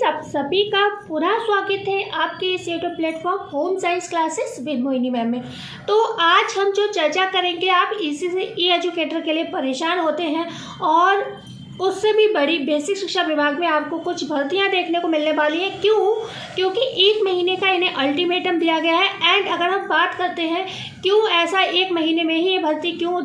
Friends, आप सभी का पुनः स्वागत है आपके इस YouTube platform home science classes with Mohini ma'am में। तो आज हम जो चर्चा करेंगे, आप इसी से ई एजुकेटर के लिए परेशान होते हैं और उससे भी बड़ी बेसिक शिक्षा विभाग में आपको कुछ भर्तियां देखने को मिलने वाली हैं। क्योंकि 1 महीने का इन्हें अल्टीमेटम दिया गया है। एंड अगर हम बात करते हैं क्यों ऐसा 1 महीने में ही ये भर्ती क्यों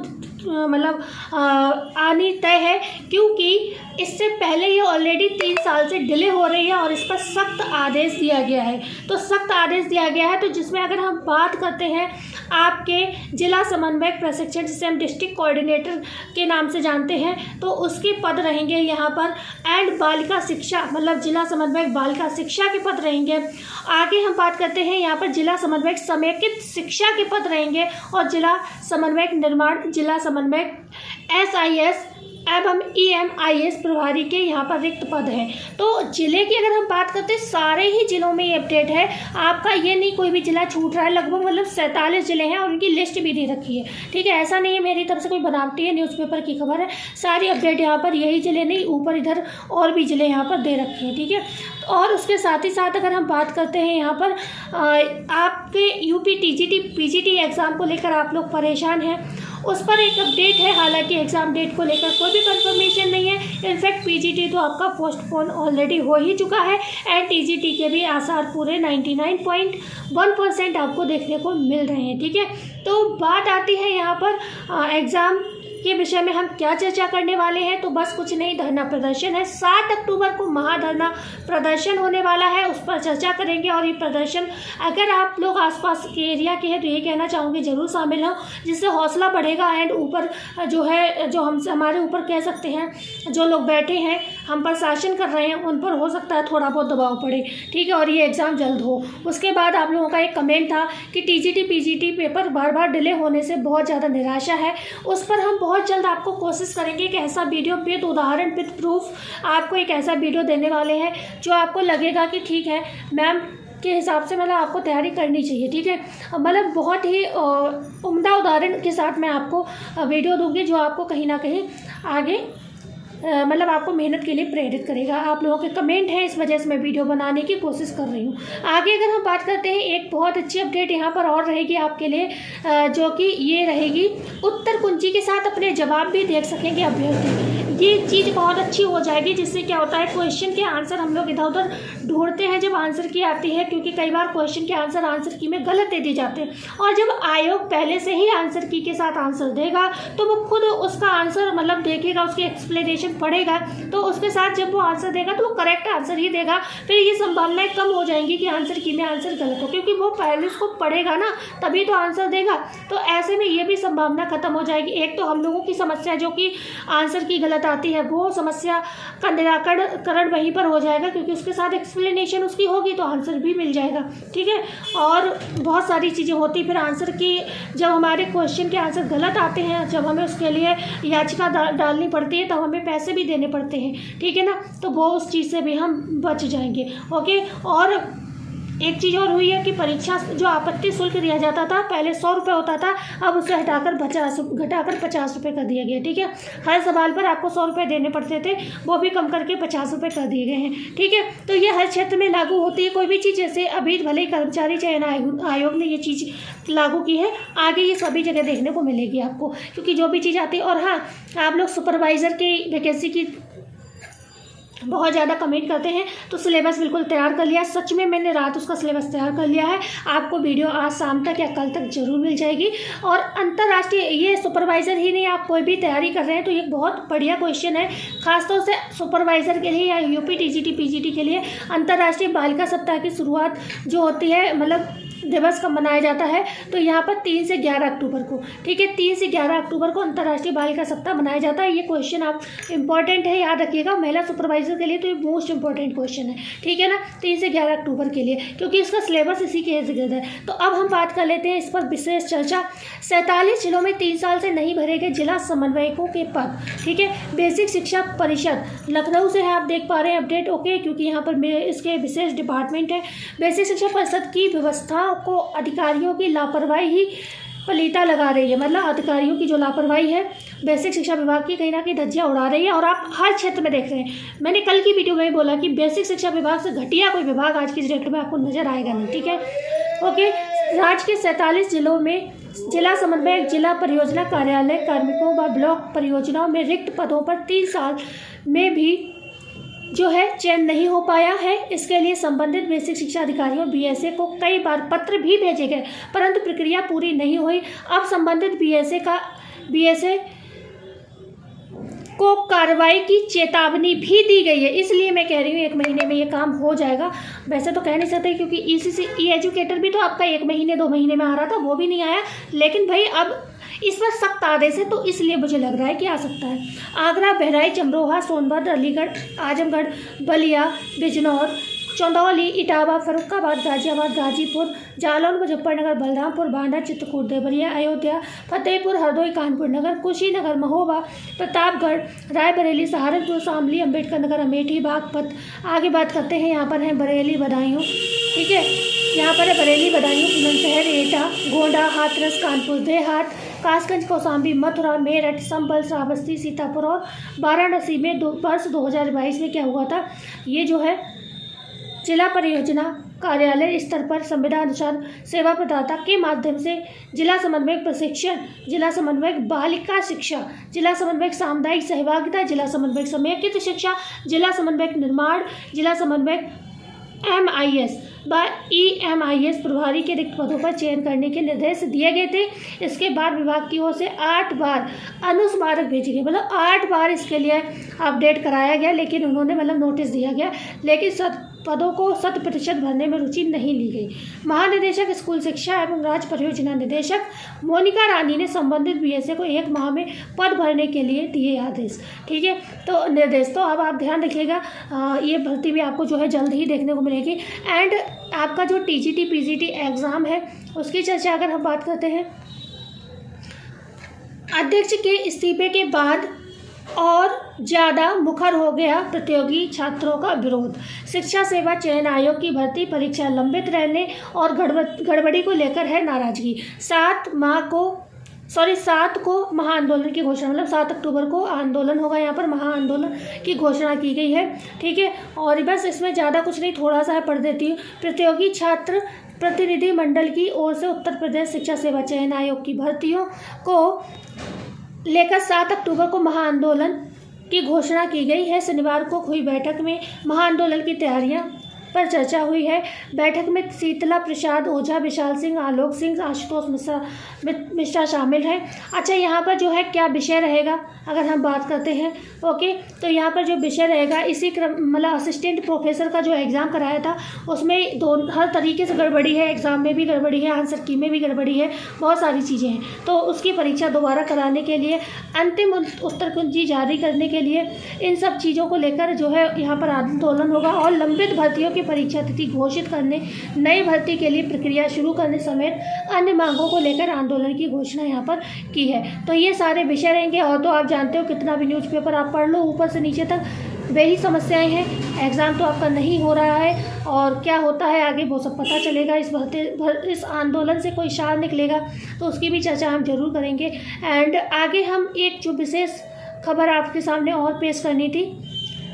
आनी तय है, क्योंकि इससे पहले ये ऑलरेडी 3 साल से डिले हो रही है और इस पर सख्त आदेश दिया गया है। तो सख्त आदेश दिया गया है, तो जिसमें अगर हम बात करते हैं आपके जिला समन्वयक प्रशिक्षण, जिसे हम डिस्ट्रिक्ट कोऑर्डिनेटर के नाम से जानते हैं, तो उसके पद रहेंगे यहाँ पर। एंड बालिका शिक्षा मतलब जिला समन्वयक बालिका शिक्षा के पद रहेंगे। आगे हम बात करते हैं यहाँ पर जिला समन्वयक समेकित शिक्षा के पद रहेंगे और जिला समन्वयक निर्माण, जिला समन्वयक SIS एवं EMIS प्रभारी के यहाँ पर रिक्त पद हैं। तो जिले की अगर हम बात करते हैं, सारे ही जिलों में ये अपडेट है आपका, ये नहीं कोई भी जिला छूट रहा है। लगभग मतलब 47 जिले हैं और उनकी लिस्ट भी दे रखी है। ठीक है, ऐसा नहीं है मेरी तरफ से कोई बनावटी है, न्यूज़पेपर की खबर है। सारी अपडेट यहाँ पर यही जिले नहीं, ऊपर इधर और भी जिले यहाँ पर दे रखे हैं। ठीक है, और उसके साथ ही साथ अगर हम बात करते हैं यहाँ पर आपके UP TGT PGT एग्ज़ाम को लेकर आप लोग परेशान हैं, उस पर एक अपडेट है। हालांकि एग्ज़ाम डेट को लेकर कोई भी कंफर्मेशन नहीं है। इनफैक्ट PGT तो आपका पोस्टपोन ऑलरेडी हो ही चुका है एंड TGT के भी आसार पूरे 99.1% आपको देखने को मिल रहे हैं। ठीक है, तो बात आती है यहाँ पर एग्ज़ाम के विषय में हम क्या चर्चा करने वाले हैं। तो बस कुछ नहीं, धरना प्रदर्शन है। 7 अक्टूबर को महाधरना प्रदर्शन होने वाला है, उस पर चर्चा करेंगे। और ये प्रदर्शन अगर आप लोग आसपास के एरिया के हैं तो ये कहना चाहूँगी ज़रूर शामिल हो, जिससे हौसला बढ़ेगा। एंड ऊपर जो है, जो हमारे ऊपर कह सकते हैं, जो लोग बैठे हैं हम पर शासन कर रहे हैं, उन पर हो सकता है थोड़ा बहुत दबाव पड़े। ठीक है, और ये एग्ज़ाम जल्द हो। उसके बाद आप लोगों का एक कमेंट था कि TGT PGT पेपर बार बार डिले होने से बहुत ज़्यादा निराशा है। उस पर हम बहुत जल्द आपको कोशिश करेंगे कि ऐसा वीडियो विद उदाहरण विद प्रूफ आपको एक ऐसा वीडियो देने वाले हैं जो आपको लगेगा कि ठीक है मैम के हिसाब से मतलब आपको तैयारी करनी चाहिए। ठीक है, मतलब बहुत ही उम्दा उदाहरण के साथ मैं आपको वीडियो दूंगी जो आपको कहीं ना कहीं आगे मतलब आपको मेहनत के लिए प्रेरित करेगा। आप लोगों के कमेंट हैं, इस वजह से मैं वीडियो बनाने की कोशिश कर रही हूँ। आगे अगर हम बात करते हैं, एक बहुत अच्छी अपडेट यहाँ पर और रहेगी आपके लिए, जो कि ये रहेगी उत्तर कुंजी के साथ अपने जवाब भी देख सकेंगे अभ्यर्थी। ये चीज़ बहुत अच्छी हो जाएगी, जिससे क्या होता है क्वेश्चन के आंसर हम लोग इधर उधर ढूंढते हैं जब आंसर की आती है, क्योंकि कई बार क्वेश्चन के आंसर की में गलत दे दिए जाते हैं। और जब आयोग पहले से ही आंसर की के साथ आंसर देगा तो वो खुद उसका आंसर मतलब देखेगा, उसकी एक्सप्लेनेशन पढ़ेगा, तो उसके साथ जब वो आंसर देगा तो वो करेक्ट आंसर ही देगा। फिर ये संभावनाएं कम हो जाएंगी कि आंसर की में आंसर गलत हो, क्योंकि वो पहले उसको पढ़ेगा ना, तभी तो आंसर देगा। तो ऐसे में ये भी संभावना खत्म हो जाएगी। एक तो हम लोगों की समस्या जो कि आंसर की गलत आती है, वो समस्या का निराकरण वहीं पर हो जाएगा, क्योंकि उसके साथ एक्सप्लेनेशन उसकी होगी तो आंसर भी मिल जाएगा। ठीक है, और बहुत सारी चीज़ें होती फिर आंसर की, जब हमारे क्वेश्चन के आंसर गलत आते हैं, जब हमें उसके लिए याचिका डालनी पड़ती है, तब हमें पैसे भी देने पड़ते हैं। ठीक है ना, तो वो उस चीज़ से भी हम बच जाएंगे। ओके, और एक चीज़ और हुई है कि परीक्षा जो आपत्ति शुल्क दिया जाता था, पहले 100 रुपये होता था, अब उसे घटाकर 50 रुपये कर दिया गया। ठीक है, हर सवाल पर आपको 100 रुपये देने पड़ते थे, वो भी कम करके 50 रुपये कर दिए गए हैं। ठीक है, तो ये हर क्षेत्र में लागू होती है कोई भी चीज़। जैसे अभी भले ही कर्मचारी चयन आयोग ने ये चीज़ लागू की है, आगे ये सभी जगह देखने को मिलेगी आपको, क्योंकि जो भी चीज़ आती है। और हाँ, आप लोग सुपरवाइज़र की वैकेंसी की बहुत ज़्यादा कमेंट करते हैं, तो सिलेबस बिल्कुल तैयार कर लिया। सच में मैंने रात उसका सिलेबस तैयार कर लिया है। आपको वीडियो आज शाम तक या कल तक जरूर मिल जाएगी। और अंतर्राष्ट्रीय, ये सुपरवाइज़र ही नहीं, आप कोई भी तैयारी कर रहे हैं तो ये बहुत बढ़िया क्वेश्चन है, खासतौर से सुपरवाइज़र के लिए या UP TGT PGT के लिए। अंतर्राष्ट्रीय बालिका सप्ताह की शुरुआत जो होती है, मतलब दिवस कब मनाया जाता है, तो यहाँ पर 3 से 11 अक्टूबर को। ठीक है, 3 से 11 अक्टूबर को अंतर्राष्ट्रीय बालिका सप्ताह मनाया जाता है। ये क्वेश्चन आप इंपॉर्टेंट है, याद रखिएगा। महिला सुपरवाइजर के लिए तो ये मोस्ट इंपॉर्टेंट क्वेश्चन है। ठीक है ना, 3 से 11 अक्टूबर के लिए, क्योंकि इसका सिलेबस इसी के इर्द गिर्द है। तो अब हम बात कर लेते हैं इस पर विशेष चर्चा। 47 जिलों में 3 साल से नहीं भरे गए जिला समन्वयकों के पद। ठीक है, बेसिक शिक्षा परिषद लखनऊ से है, आप देख पा रहे हैं अपडेट। ओके, क्योंकि यहाँ पर इसके विशेष डिपार्टमेंट है। बेसिक शिक्षा परिषद की व्यवस्था को अधिकारियों की लापरवाही पलीता लगा रही है, मतलब अधिकारियों की जो लापरवाही है बेसिक शिक्षा विभाग की कहीं ना कहीं धज्जियां उड़ा रही है। और आप हर क्षेत्र में देख रहे हैं, मैंने कल की वीडियो में ही बोला कि बेसिक शिक्षा विभाग से घटिया कोई विभाग आज की डेट में आपको नजर आएगा नहीं, ठीक है। ओके, राज्य के 47 जिलों में जिला समन्वयक, जिला परियोजना कार्यालय कार्मिकों व ब्लॉक परियोजनाओं में रिक्त पदों पर 3 साल में भी जो है चयन नहीं हो पाया है। इसके लिए संबंधित बेसिक शिक्षा अधिकारियों बीएसए को कई बार पत्र भी भेजे गए, परंतु प्रक्रिया पूरी नहीं हुई। अब संबंधित बीएसए को कार्रवाई की चेतावनी भी दी गई है। इसलिए मैं कह रही हूँ 1 महीने में ये काम हो जाएगा। वैसे तो कह नहीं सकते, क्योंकि ईसीसी ई एजुकेटर भी तो आपका 1 महीने 2 महीने में आ रहा था, वो भी नहीं आया। लेकिन भाई अब इस पर सख्त आदेश है, तो इसलिए मुझे लग रहा है कि आ सकता है। आगरा, बहराइच, अमरोहा, सोनभद्र, अलीगढ़, आजमगढ़, बलिया, बिजनौर, चंदौली, इटावा, फर्रुखाबाद, गाजियाबाद, गाजीपुर, जालौन, मुजफ्फरनगर, बलरामपुर, बांदा, चित्रकूट, देवरिया, अयोध्या, फतेहपुर, हरदोई, कानपुर नगर, कुशीनगर, महोबा, प्रतापगढ़, रायबरेली, सहारनपुर, शामली, अम्बेडकर नगर, अमेठी, बागपत। आगे बात करते हैं, यहाँ पर है बरेली, बदायूं, ठीक है। यहाँ पर है बरेली, बदायूं, बुलंदशहर, एटा, गोंडा, हाथरस, कानपुर देहात, कासगंज, कौशाम्बी, मथुरा, मेरठ, संभल, श्रावस्ती, सीतापुर और वाराणसी में वर्ष 2022 में क्या हुआ था, ये जो है जिला परियोजना कार्यालय स्तर पर संविधानुसार सेवा प्रदाता के माध्यम से जिला समन्वयक प्रशिक्षण, जिला समन्वयक बालिका शिक्षा, जिला समन्वयक सामुदायिक सहभागिता, जिला समन्वयक समेकित शिक्षा, जिला समन्वयक निर्माण, जिला समन्वयक MIS व EMIS प्रभारी के रिक्त पदों पर चयन करने के निर्देश दिए गए थे। इसके बाद विभाग की ओर से 8 बार अनुस्मारक भेजे गए, मतलब 8 बार इसके लिए अपडेट कराया गया, लेकिन उन्होंने मतलब नोटिस दिया गया, लेकिन पदों को 100% भरने में रुचि नहीं ली गई। महानिदेशक स्कूल शिक्षा एवं राज्य परियोजना निदेशक मोनिका रानी ने संबंधित बीएसए को 1 माह में पद भरने के लिए दिए आदेश, ठीक है। तो निर्देश, तो अब आप ध्यान रखिएगा, ये भर्ती भी आपको जो है जल्द ही देखने को मिलेगी। एंड आपका जो TGT PGT एग्ज़ाम है उसकी चर्चा अगर हम बात करते हैं, अध्यक्ष के इस्तीफे के बाद और ज़्यादा मुखर हो गया प्रतियोगी छात्रों का विरोध। शिक्षा सेवा चयन आयोग की भर्ती परीक्षा लंबित रहने और गड़बड़ी को लेकर है नाराजगी। 7 को महाआंदोलन की घोषणा, मतलब 7 अक्टूबर को आंदोलन होगा, यहाँ पर महाआंदोलन की घोषणा की गई है, ठीक है। और बस इसमें ज़्यादा कुछ नहीं, थोड़ा सा पढ़ देती हूँ। प्रतियोगी छात्र प्रतिनिधि मंडल की ओर से उत्तर प्रदेश शिक्षा सेवा चयन आयोग की भर्तियों को लेकर 7 अक्टूबर को महाआंदोलन की घोषणा की गई है। शनिवार को हुई बैठक में महाआंदोलन की तैयारियां पर चर्चा हुई है। बैठक में शीतला प्रसाद ओझा, विशाल सिंह, आलोक सिंह, आशुतोष मिश्रा शामिल हैं। अच्छा, यहाँ पर जो है क्या विषय रहेगा अगर हम बात करते हैं, ओके, तो यहाँ पर जो विषय रहेगा इसी क्रम, मतलब असिस्टेंट प्रोफेसर का जो एग्ज़ाम कराया था उसमें हर तरीके से गड़बड़ी है, एग्ज़ाम में भी गड़बड़ी है, आंसर की में भी गड़बड़ी है, बहुत सारी चीज़ें हैं। तो उसकी परीक्षा दोबारा कराने के लिए, अंतिम उत्तर कुंजी जारी करने के लिए, इन सब चीज़ों को लेकर जो है यहाँ पर आंदोलन होगा। और लंबित भर्तियों की परीक्षा तिथि घोषित करने, नई भर्ती के लिए प्रक्रिया शुरू करने समेत अन्य मांगों को लेकर आंदोलन की घोषणा यहाँ पर की है। तो ये सारे विषय रहेंगे। और तो आप जानते हो कितना भी न्यूज़पेपर आप पढ़ लो ऊपर से नीचे तक वही समस्याएं हैं। एग्ज़ाम तो आपका नहीं हो रहा है और क्या होता है आगे वो सब पता चलेगा। इस आंदोलन से कोई सार निकलेगा तो उसकी भी चर्चा हम जरूर करेंगे। एंड आगे हम एक जो विशेष खबर आपके सामने और पेश करनी थी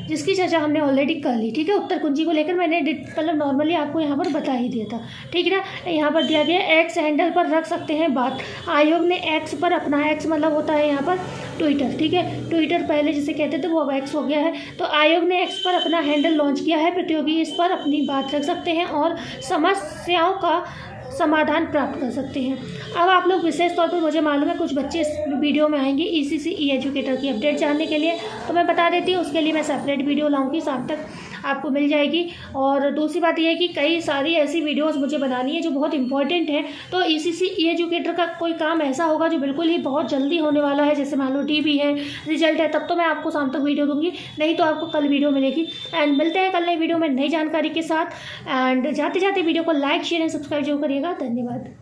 जिसकी चर्चा हमने ऑलरेडी कर ली, ठीक है। उत्तर कुंजी को लेकर मैंने मतलब नॉर्मली आपको यहाँ पर बता ही दिया था, ठीक है ना। यहाँ पर दिया गया एक्स हैंडल पर रख सकते हैं बात। आयोग ने एक्स पर अपना, एक्स मतलब होता है यहाँ पर ट्विटर, ठीक है। ट्विटर पहले जिसे कहते थे वो अब एक्स हो गया है। तो आयोग ने एक्स पर अपना हैंडल लॉन्च किया है। प्रतियोगी इस पर अपनी बात रख सकते हैं और समस्याओं का समाधान प्राप्त कर सकते हैं। अब आप लोग विशेष तौर पर, मुझे मालूम है कुछ बच्चे इस वीडियो में आएंगे ECC ई एजुकेटर की अपडेट जानने के लिए, तो मैं बता देती हूँ उसके लिए मैं सेपरेट वीडियो लाऊंगी, शाम तक आपको मिल जाएगी। और दूसरी बात यह है कि कई सारी ऐसी वीडियोस मुझे बनानी है जो बहुत इंपॉर्टेंट है। तो ECC ई एजुकेटर का कोई काम ऐसा होगा जो बिल्कुल ही बहुत जल्दी होने वाला है, जैसे मान लो DB है, रिजल्ट है, तब तो मैं आपको शाम तक वीडियो दूंगी, नहीं तो आपको कल वीडियो मिलेगी। एंड मिलते हैं कल नई वीडियो में नई जानकारी के साथ। एंड जाते जाते वीडियो को लाइक, शेयर एंड सब्सक्राइब जरूर करिएगा। धन्यवाद।